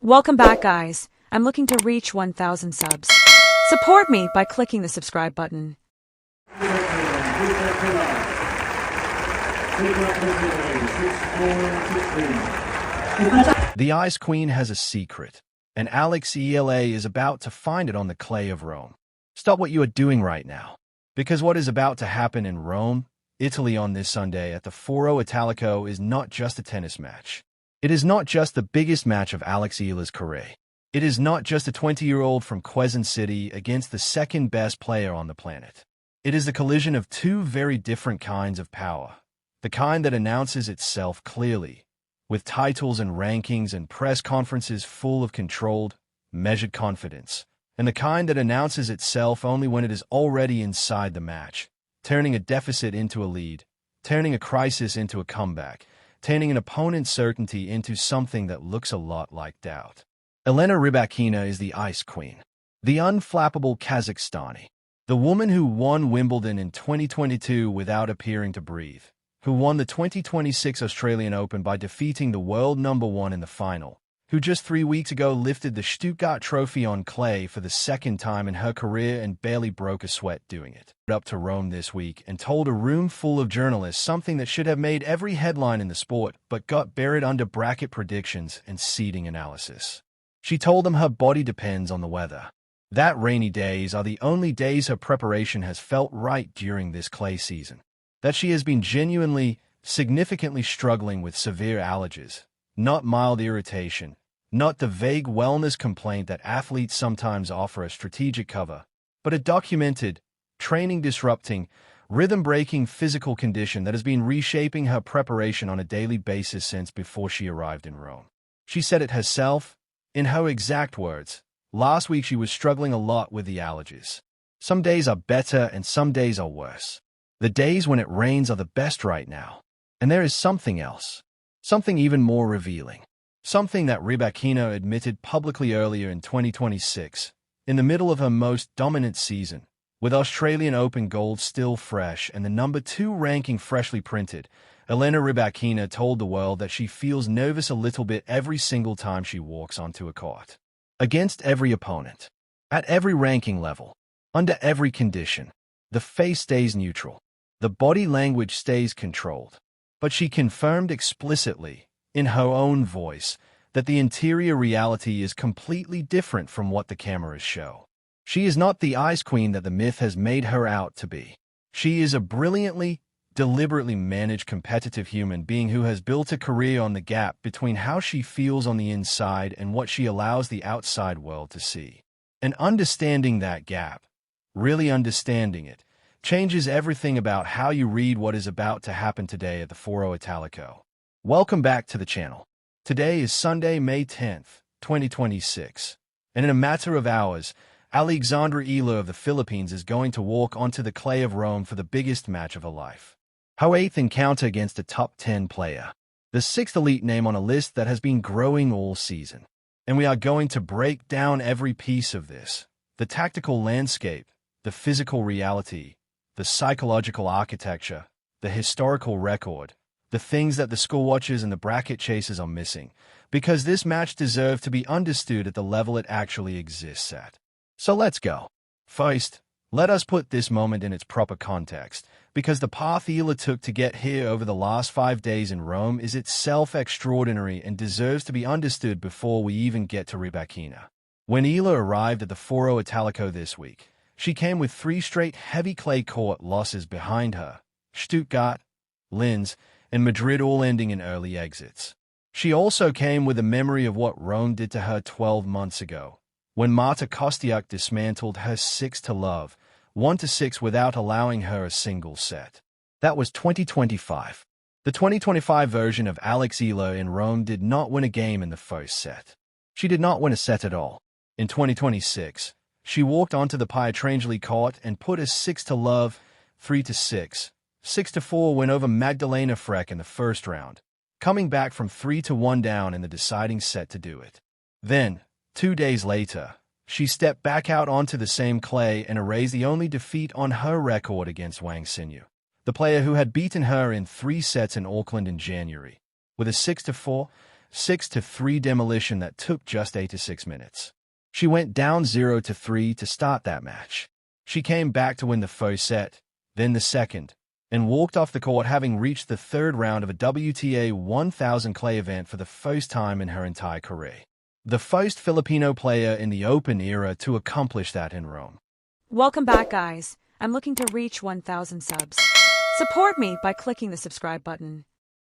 Welcome back, guys. I'm looking to reach 1,000 subs. Support me by clicking the subscribe button. The Ice Queen has a secret, and Eala is about to find it on the clay of Rome. Stop what you are doing right now, because what is about to happen in Rome, Italy on this Sunday at the Foro Italico is not just a tennis match. It is not just the biggest match of Eala's career. It is not just a 20-year-old from Quezon City against the second-best player on the planet. It is the collision of two very different kinds of power. The kind that announces itself clearly, with titles and rankings and press conferences full of controlled, measured confidence, and the kind that announces itself only when it is already inside the match, turning a deficit into a lead, turning a crisis into a comeback, turning an opponent's certainty into something that looks a lot like doubt. Elena Rybakina is the Ice Queen, the unflappable Kazakhstani, the woman who won Wimbledon in 2022 without appearing to breathe, who won the 2026 Australian Open by defeating the world number one in the final, who just 3 weeks ago lifted the Stuttgart Trophy on clay for the second time in her career and barely broke a sweat doing it. Up to Rome this week and told a room full of journalists something that should have made every headline in the sport but got buried under bracket predictions and seeding analysis. She told them her body depends on the weather. That rainy days are the only days her preparation has felt right during this clay season. That she has been genuinely, significantly struggling with severe allergies, not mild irritation, not the vague wellness complaint that athletes sometimes offer a strategic cover, but a documented, training-disrupting, rhythm-breaking physical condition that has been reshaping her preparation on a daily basis since before she arrived in Rome. She said it herself, in her exact words. Last week she was struggling a lot with the allergies. Some days are better and some days are worse. The days when it rains are the best right now. And there is something else. Something even more revealing. Something that Rybakina admitted publicly earlier in 2026, in the middle of her most dominant season, with Australian Open gold still fresh and the number 2 ranking freshly printed. Elena Rybakina told the world that she feels nervous a little bit every single time she walks onto a court. Against every opponent, at every ranking level, under every condition, the face stays neutral. The body language stays controlled. But she confirmed explicitly, in her own voice, that the interior reality is completely different from what the cameras show. She is not the Ice Queen that the myth has made her out to be. She is a brilliantly, deliberately managed competitive human being who has built a career on the gap between how she feels on the inside and what she allows the outside world to see. And understanding that gap, really understanding it, changes everything about how you read what is about to happen today at the Foro Italico. Welcome back to the channel. Today is Sunday, May 10th, 2026, and in a matter of hours, Eala of the Philippines is going to walk onto the clay of Rome for the biggest match of her life. Her 8th encounter against a top 10 player, the 6th elite name on a list that has been growing all season. And we are going to break down every piece of this, the tactical landscape, the physical reality, the psychological architecture, the historical record, the things that the score watchers and the bracket chasers are missing, because this match deserves to be understood at the level it actually exists at. So let's go. First, let us put this moment in its proper context, because the path Eala took to get here over the last 5 days in Rome is itself extraordinary and deserves to be understood before we even get to Rybakina. When Eala arrived at the Foro Italico this week, she came with 3 straight heavy clay court losses behind her, Stuttgart, Linz, and Madrid all ending in early exits. She also came with a memory of what Rome did to her 12 months ago, when Marta Kostyuk dismantled her 6-love, 1-6 without allowing her a single set. That was 2025. The 2025 version of Eala in Rome did not win a game in the first set. She did not win a set at all. In 2026, she walked onto the Pietrangeli court and put a 6-love, 3-6, 6-4 win over Magdalena Freck in the first round, coming back from 3-1 down in the deciding set to do it. Then, 2 days later, she stepped back out onto the same clay and erased the only defeat on her record against Wang Xinyu, the player who had beaten her in 3 sets in Auckland in January, with a 6-4, 6-3 demolition that took just 8 to 6 minutes. She went down 0-3 to start that match. She came back to win the first set, then the second, and walked off the court having reached the third round of a WTA 1000 clay event for the first time in her entire career. The first Filipino player in the Open era to accomplish that in Rome. Welcome back, guys. I'm looking to reach 1,000 subs. Support me by clicking the subscribe button.